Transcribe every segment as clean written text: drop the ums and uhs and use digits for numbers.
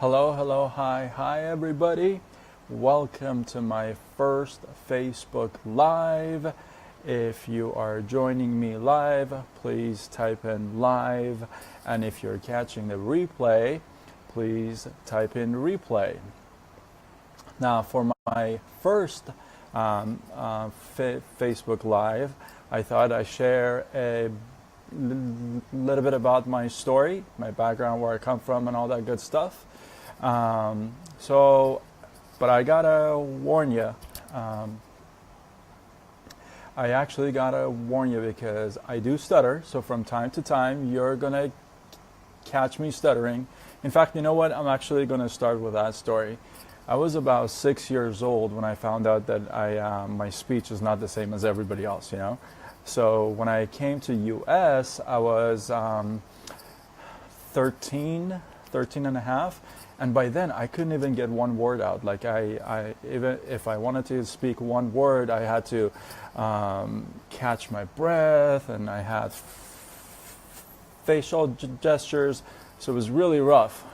Hi everybody. Welcome to my first Facebook Live. If you are joining me live, please type in live. And if you're catching the replay, please type in replay. Now, for my first Facebook Live, I thought I'd share a little bit about my story, my background, where I come from, and all that good stuff. But I gotta warn you. I actually gotta warn you because I do stutter. So from time to time, you're gonna catch me stuttering. In fact, you know what? I'm actually gonna start with that story. I was about 6 years old when I found out that my speech is not the same as everybody else, you know? So when I came to US, I was 13 and a half. And by then, I couldn't even get one word out. Like even if I wanted to speak one word, I had to catch my breath, and I had facial gestures. So it was really rough.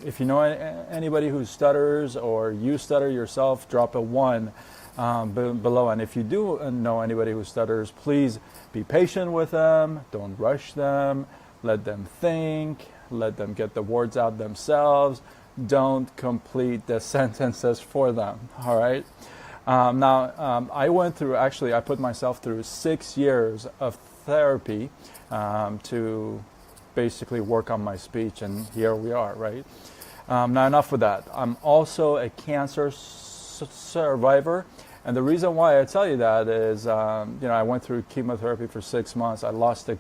If you know anybody who stutters, or you stutter yourself, drop a 1 below. And if you do know anybody who stutters, please be patient with them. Don't rush them. Let them think. Let them get the words out themselves. Don't complete the sentences for them. All right. I went through, I put myself through 6 years of therapy to basically work on my speech, and here we are, right? Now, enough with that. I'm also a cancer survivor, and the reason why I tell you that is, I went through chemotherapy for 6 months. I lost a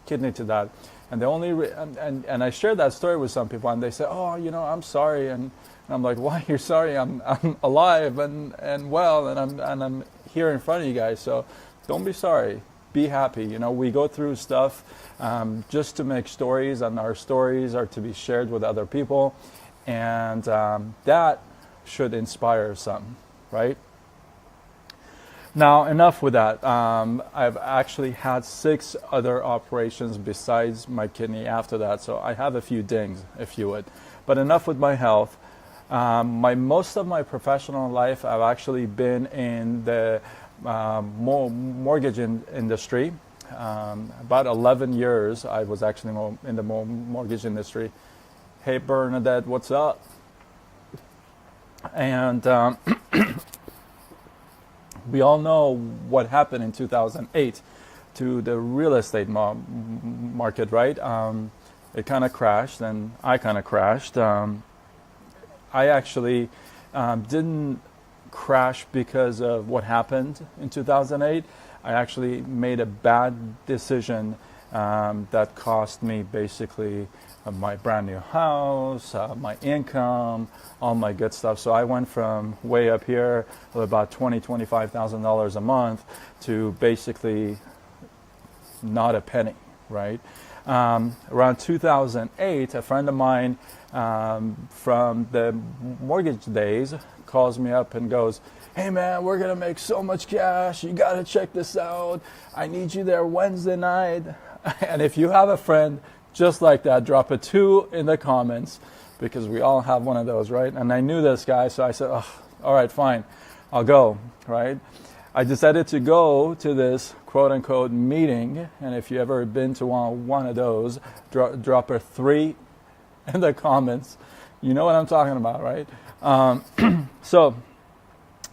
kidney to that. And the only and I shared that story with some people, and they said, "Oh, I'm sorry," and I'm like, "Why? You're sorry? I'm alive and well, and I'm here in front of you guys. So don't be sorry. Be happy. We go through stuff just to make stories, and our stories are to be shared with other people, and that should inspire some, right?" Now, enough with that. I've actually had 6 other operations besides my kidney after that, so I have a few dings, if you would. But enough with my health. Most of my professional life, I've actually been in the mortgage industry. About 11 years, I was actually in the mortgage industry. Hey, Bernadette, what's up? And we all know what happened in 2008 to the real estate market, right? It kind of crashed, and I kind of crashed. I actually didn't crash because of what happened in 2008. I actually made a bad decision that cost me basically my brand new house, my income, all my good stuff. So I went from way up here of about $25,000 a month to basically not a penny, right? Around 2008, a friend of mine from the mortgage days calls me up and goes, "Hey man, we're gonna make so much cash. You gotta check this out. I need you there Wednesday night." And if you have a friend just like that, drop a 2 in the comments, because we all have one of those, right? And I knew this guy, so I said, "Oh, all right, fine, I'll go," right? I decided to go to this quote-unquote meeting, and if you ever been to one of those, drop a 3 in the comments. You know what I'm talking about, right? So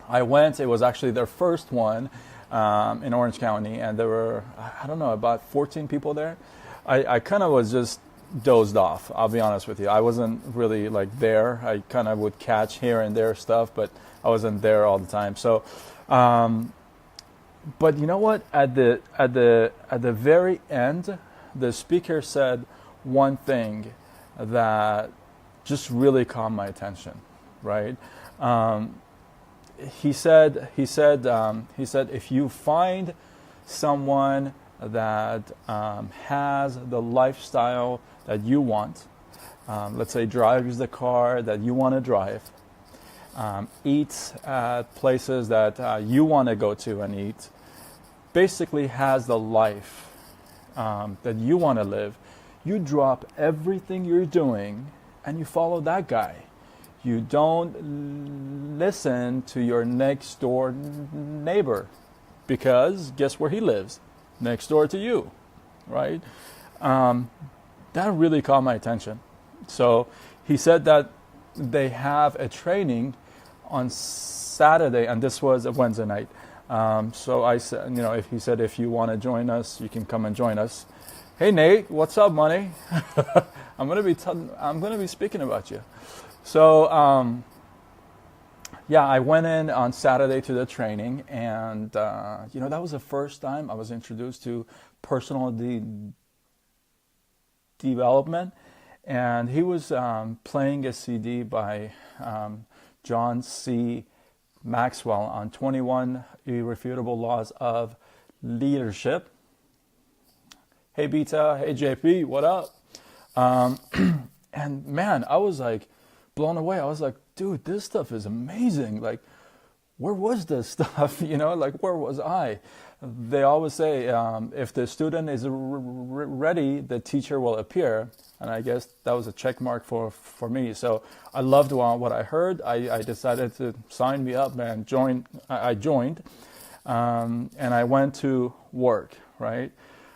I went. It was actually their first one in Orange County, and there were, I don't know, about 14 people there. I kind of was just dozed off, I'll be honest with you. I wasn't really like there. I kind of would catch here and there stuff, but I wasn't there all the time. So, but you know what? At the very end, the speaker said one thing that just really caught my attention, right? He said, if you find someone that has the lifestyle that you want, let's say drives the car that you want to drive, eats at places that you want to go to and eat, basically has the life that you want to live, you drop everything you're doing and you follow that guy. You don't listen to your next door neighbor, because guess where he lives? Next door to you, right? That really caught my attention. So he said that they have a training on Saturday, and this was a Wednesday night. So I said, if he said, if you want to join us, you can come and join us. Hey Nate, what's up, money? I'm gonna be speaking about you. So I went in on Saturday to the training, and that was the first time I was introduced to personal development. And he was playing a CD by John C. Maxwell on 21 Irrefutable Laws of Leadership. Hey Beta, hey JP, what up? And man, I was like blown away. I was like, dude, this stuff is amazing. Like, where was this stuff? Where was I? They always say, if the student is ready, the teacher will appear. And I guess that was a check mark for me. So I loved what I heard. I decided to sign me up and join. I joined, and I went to work, right?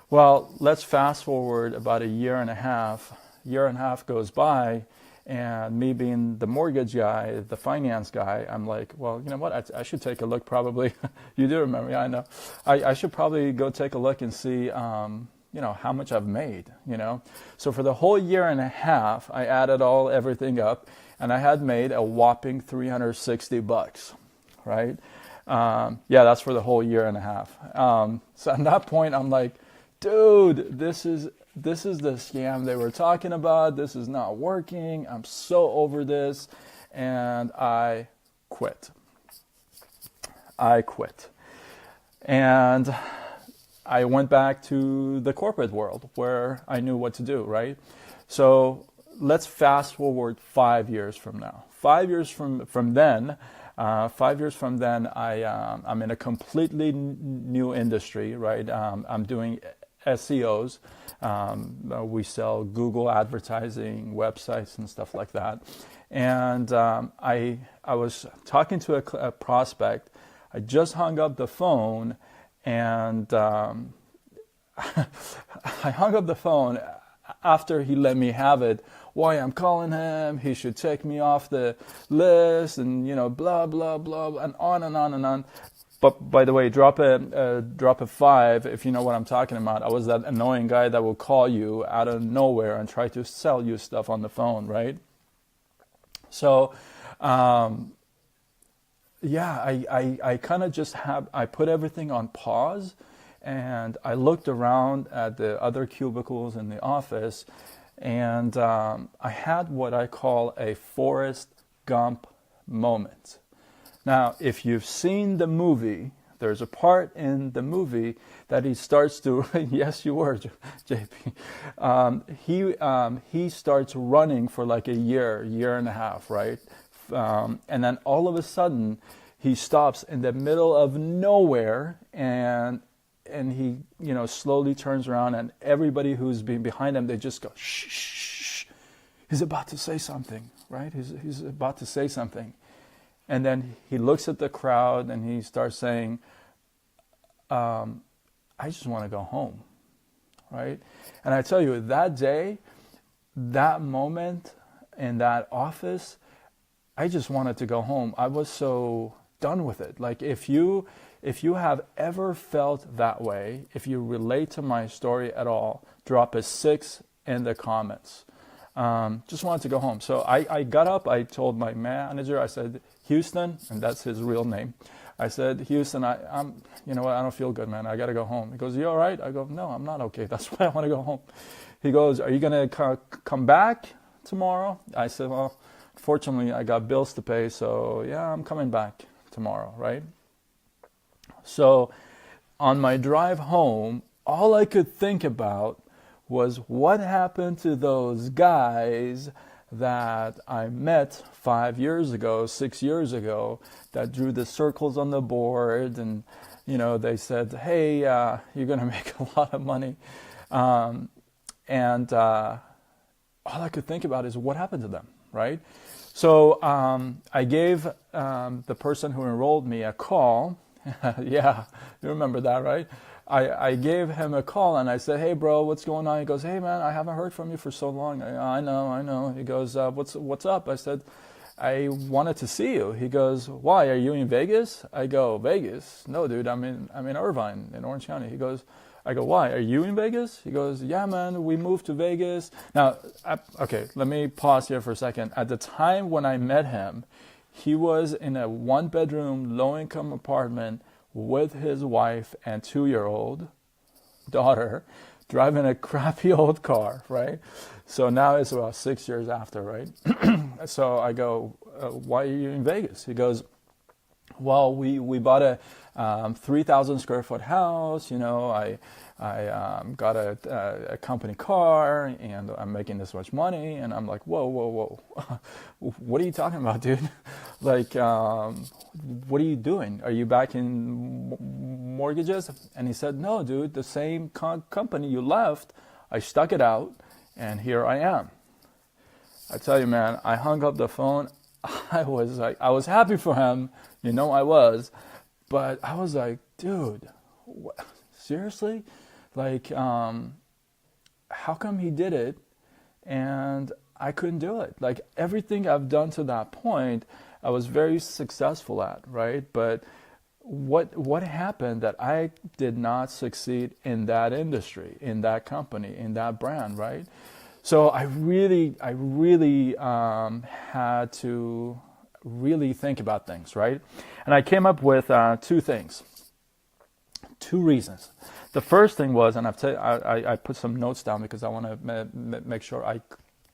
Well, let's fast forward about a year and a half. Year and a half goes by, and me being the mortgage guy, the finance guy, I'm like, well, you know what? I should take a look probably. You do remember, yeah, I know. I should probably go take a look and see, how much I've made, So for the whole year and a half, I added everything up, and I had made a whopping $360, right? That's for the whole year and a half. So at that point, I'm like, dude, this is the scam they were talking about. This is not working. I'm so over this. And I quit. And I went back to the corporate world where I knew what to do, right? So let's fast forward 5 years from now. 5 years from then, I'm in a completely new industry, right? I'm doing SEOs. We sell Google advertising, websites, and stuff like that. And I was talking to a prospect. I just hung up the phone, and I hung up the phone after he let me have it. Why I'm calling him, he should take me off the list, and blah blah blah, and on and on and on. But by the way, drop a 5 if you know what I'm talking about. I was that annoying guy that will call you out of nowhere and try to sell you stuff on the phone, right? So, I kind of just I put everything on pause, and I looked around at the other cubicles in the office, and I had what I call a Forrest Gump moment. Now, if you've seen the movie, there's a part in the movie that he starts to, yes, you were, JP. He starts running for like a year and a half, right? And then all of a sudden, he stops in the middle of nowhere, and he, slowly turns around, and everybody who's been behind him, they just go, shh, shh, shh. He's about to say something, right? He's about to say something. And then he looks at the crowd and he starts saying, I just want to go home, right? And I tell you, that day, that moment in that office, I just wanted to go home. I was so done with it. Like if you have ever felt that way, if you relate to my story at all, drop a 6 in the comments. Just wanted to go home. So I got up, I told my manager, I said, Houston, and that's his real name. I said, Houston, I'm, I don't feel good, man. I got to go home. He goes, you all right? I go, no, I'm not okay. That's why I want to go home. He goes, are you going to come back tomorrow? I said, well, fortunately, I got bills to pay, so yeah, I'm coming back tomorrow, right? So on my drive home, all I could think about was what happened to those guys that I met 5 years ago, 6 years ago, that drew the circles on the board, and they said, hey, you're going to make a lot of money. And all I could think about is what happened to them, right? So I gave the person who enrolled me a call. Yeah, you remember that, right? I gave him a call and I said, "Hey, bro, what's going on?" He goes, "Hey, man, I haven't heard from you for so long." I know. He goes, "What's up?" I said, "I wanted to see you." He goes, "Why? Are you in Vegas?" I go, "Vegas? No, dude. I'm in Irvine, in Orange County." He goes, I go, "Why? Are you in Vegas?" He goes, "Yeah, man. We moved to Vegas." Now, okay, let me pause here for a second. At the time when I met him, he was in a one-bedroom, low-income apartment with his wife and 2-year-old daughter, driving a crappy old car, right? So now it's about 6 years after, right? So I go, "Why are you in Vegas?" He goes, "Well, we bought a 3,000 square foot house. You know, I got a company car, and I'm making this much money." And I'm like, whoa. What are you talking about, dude? Like, what are you doing? Are you back in mortgages? And he said, "No, dude, the same company you left, I stuck it out, and here I am." I tell you, man, I hung up the phone. I was happy for him, you know I was, but I was like, dude, what? Seriously? Like, how come he did it and I couldn't do it? Like, everything I've done to that point, I was very successful at, right? But what happened that I did not succeed in that industry, in that company, in that brand, right? So I really had to really think about things, right? And I came up with two reasons. The first thing was, and I put some notes down because I want to make sure I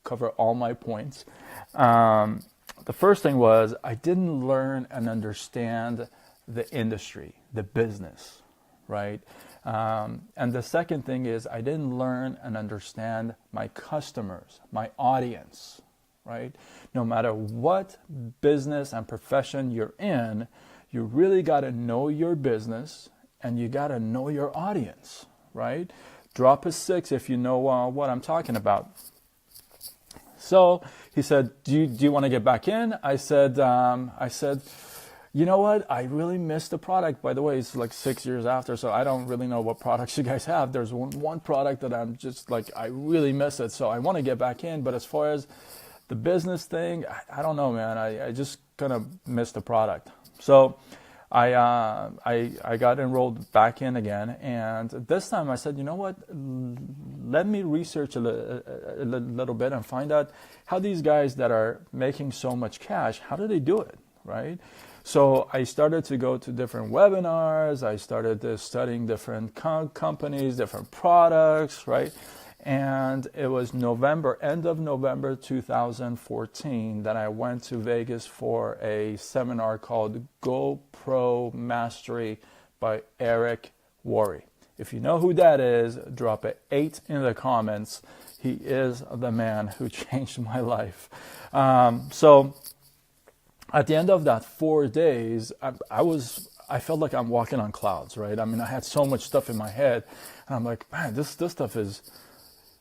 cover all my points. The first thing was I didn't learn and understand the industry, the business, right? And the second thing is I didn't learn and understand my customers, my audience, right? No matter what business and profession you're in, you really got to know your business and you got to know your audience, right? Drop a 6 if you know what I'm talking about. So he said, do you want to get back in? I said, "You know what? I really missed the product." By the way, it's like 6 years after, so I don't really know what products you guys have. There's one product that I'm just like, I really miss it, so I want to get back in. But as far as the business thing, I don't know, man. I just kind of missed the product. So I got enrolled back in again, and this time I said, "You know what? Let me research a little bit and find out how these guys that are making so much cash, how do they do it, right?" So I started to go to different webinars. I started studying different companies, different products, right? And it was end of November 2014 that I went to Vegas for a seminar called GoPro Mastery by Eric Worre. If you know who that is, drop an 8 in the comments. He is the man who changed my life. So at the end of that 4 days, I felt like I'm walking on clouds, right? I mean, I had so much stuff in my head, and I'm like, man, this stuff is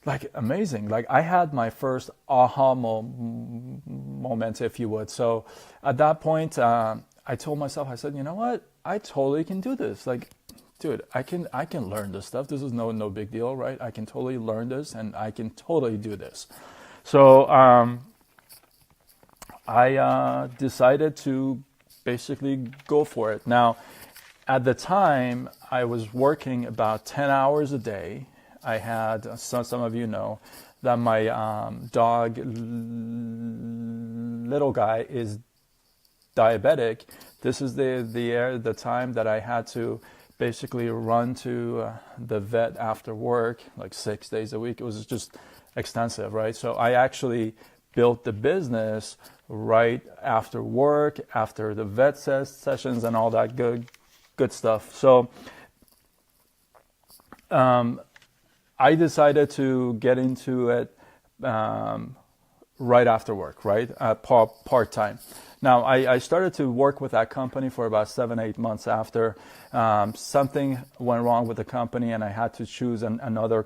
like amazing. Like, I had my first aha moment, if you would. So at that point, I told myself, I said, "You know what? I totally can do this. Like, dude, I can learn this stuff. This is no big deal, right? I can totally learn this, and I can totally do this." So I decided to basically go for it. Now, at the time, I was working about 10 hours a day. I had, some of you know, that my dog, little guy, is diabetic. This is the time that I had to basically run to the vet after work, like 6 days a week. It was just extensive, right? So I actually built the business right after work, after the vet sessions and all that good stuff. So I decided to get into it right after work, right? Part-time. Now, I started to work with that company for about 7-8 months after. Something went wrong with the company, and I had to choose another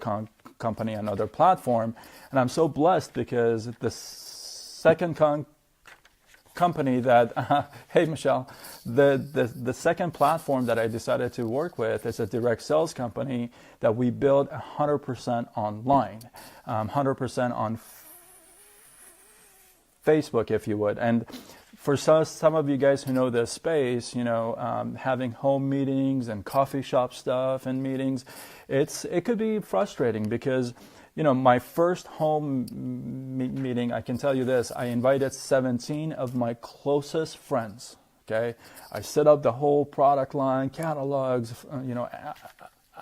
company, another platform. And I'm so blessed because the second company that, hey Michelle, the second platform that I decided to work with is a direct sales company that we build 100% online, 100% on Facebook, if you would. And for some of you guys who know this space, having home meetings and coffee shop stuff and meetings, it could be frustrating because, my first home meeting, I can tell you this, I invited 17 of my closest friends, okay? I set up the whole product line, catalogs,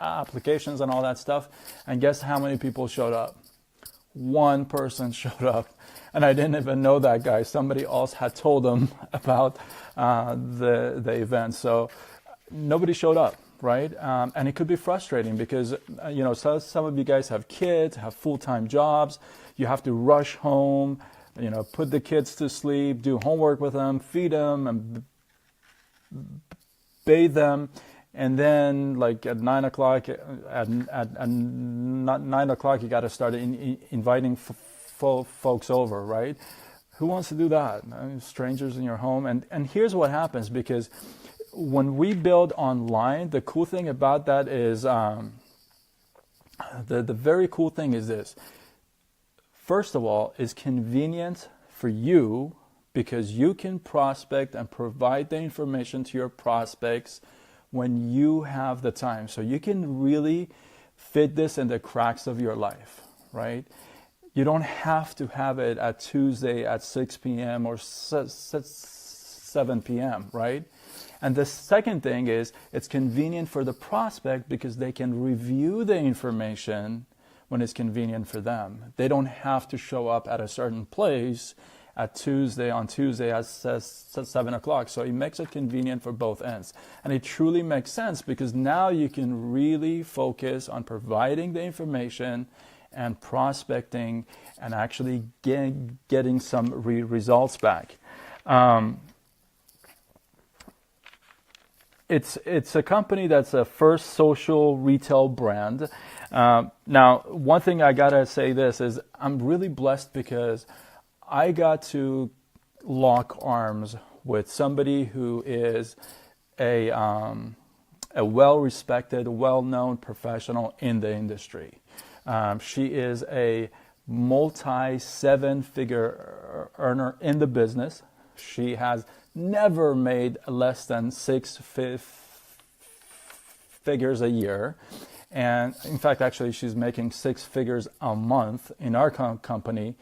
applications and all that stuff, and guess how many people showed up? One person showed up, and I didn't even know that guy. Somebody else had told them about the event, so nobody showed up, right? And it could be frustrating because some of you guys have kids, have full-time jobs. You have to rush home, put the kids to sleep, do homework with them, feed them, and bathe them. And then, like at 9 o'clock, at 9 o'clock, you got to start inviting folks over, right? Who wants to do that? Strangers in your home. And here's what happens, because when we build online, the cool thing about that is the very cool thing is this. First of all, it's convenient for you because you can prospect and provide the information to your prospects when you have the time. So you can really fit this in the cracks of your life, right? You don't have to have it at Tuesday at 6 p.m. or 7 p.m., right? And the second thing is it's convenient for the prospect because they can review the information when it's convenient for them. They don't have to show up at a certain place on Tuesday at 7 o'clock. So it makes it convenient for both ends. And it truly makes sense because now you can really focus on providing the information and prospecting and actually getting some results back. It's a company that's a first social retail brand. Now, one thing I gotta say this is I'm really blessed because I got to lock arms with somebody who is a well-respected, well-known professional in the industry. She is a multi-7-figure earner in the business. She has never made less than 6 figures a year. And in fact, actually, she's making 6 figures a month in our company.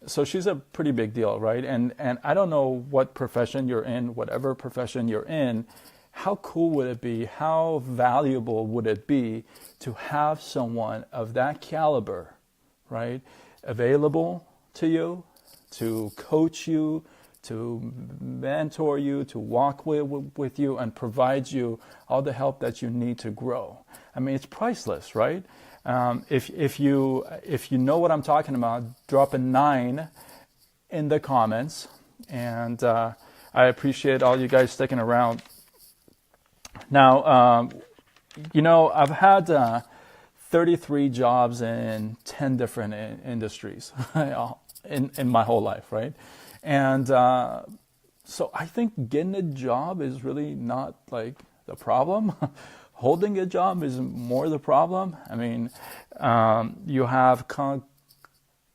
So she's a pretty big deal, right? And I don't know what profession you're in, whatever profession you're in, how cool would it be, how valuable would it be to have someone of that caliber, right, available to you, to coach you, to mentor you, to walk with you and provide you all the help that you need to grow. I mean, it's priceless, right? If you know what I'm talking about, drop a 9 in the comments, and I appreciate all you guys sticking around. Now, I've had 33 jobs in 10 different industries in my whole life, right? And so I think getting a job is really not like the problem. Holding a job is more the problem. I mean, you have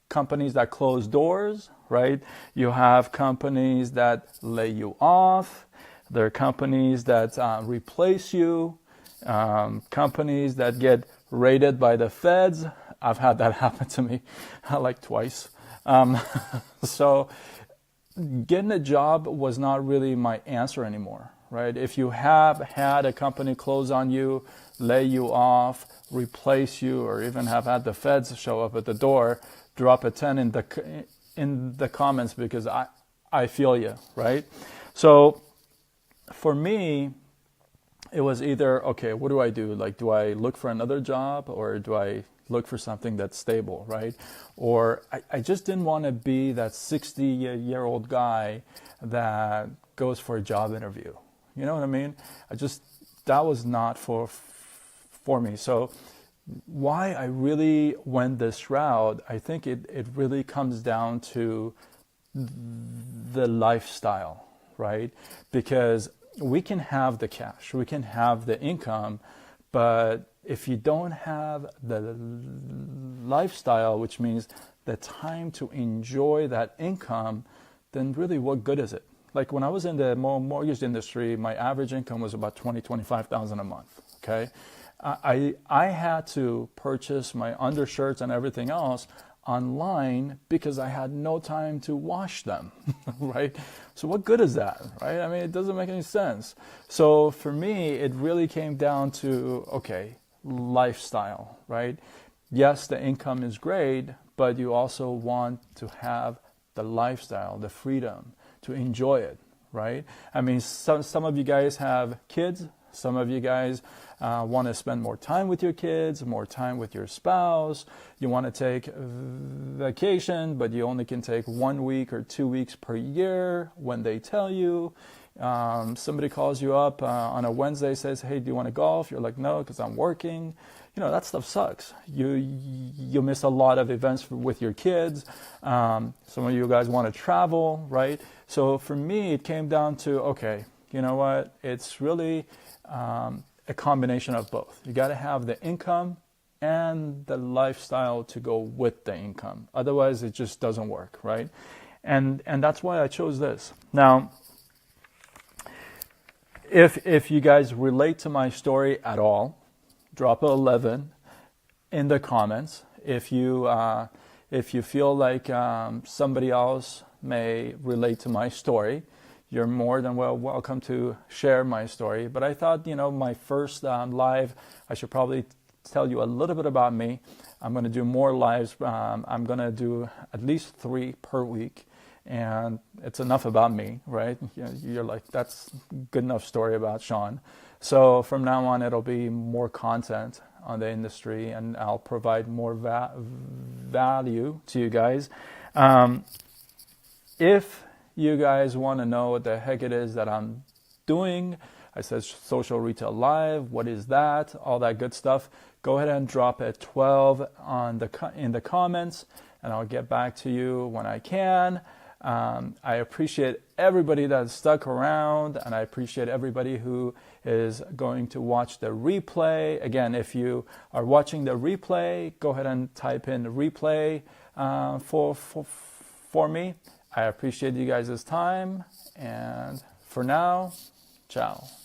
companies that close doors, right? You have companies that lay you off. There are companies that replace you. Companies that get raided by the feds. I've had that happen to me like twice. So getting a job was not really my answer anymore, right? If you have had a company close on you, lay you off, replace you, or even have had the feds show up at the door, drop a 10 in the comments because I feel you, right? So for me, it was either, okay, what do I do? Like, do I look for another job or do I look for something that's stable, right? Or I just didn't want to be that 60-year-old guy that goes for a job interview. You know what I mean? That was not for me. So why I really went this route, I think it really comes down to the lifestyle, right? Because we can have the cash, we can have the income, but if you don't have the lifestyle, which means the time to enjoy that income, then really what good is it? Like when I was in the mortgage industry, my average income was about $25,000 a month, okay? I had to purchase my undershirts and everything else online because I had no time to wash them, right? So what good is that, right? I mean, it doesn't make any sense. So for me, it really came down to, okay, lifestyle, right? Yes, the income is great, but you also want to have the lifestyle, the freedom to enjoy it, right? I mean, some of you guys have kids. Some of you guys want to spend more time with your kids, more time with your spouse. You want to take vacation, but you only can take 1 week or 2 weeks per year when they tell you. Somebody calls you up on a Wednesday, says, hey, do you want to golf? You're like, no, because I'm working. You know, that stuff sucks. You miss a lot of events with your kids. Some of you guys want to travel, right? So for me, it came down to, okay, you know what? It's really a combination of both. You got to have the income and the lifestyle to go with the income. Otherwise, it just doesn't work, right? And that's why I chose this. Now, if you guys relate to my story at all, drop a 11 in the comments. If you feel like somebody else may relate to my story, you're more than welcome to share my story. But I thought, my first live, I should probably tell you a little bit about me. I'm going to do more lives. I'm going to do at least 3 per week. And it's enough about me, right? You're like, that's good enough story about Sean. So from now on, it'll be more content on the industry, and I'll provide more value to you guys. If you guys want to know what the heck it is that I'm doing, I said Social Retail Live, what is that, all that good stuff, go ahead and drop a 12 in the comments, and I'll get back to you when I can. I appreciate everybody that stuck around, and I appreciate everybody who is going to watch the replay. Again, if you are watching the replay, go ahead and type in replay for me. I appreciate you guys' time, and for now, ciao.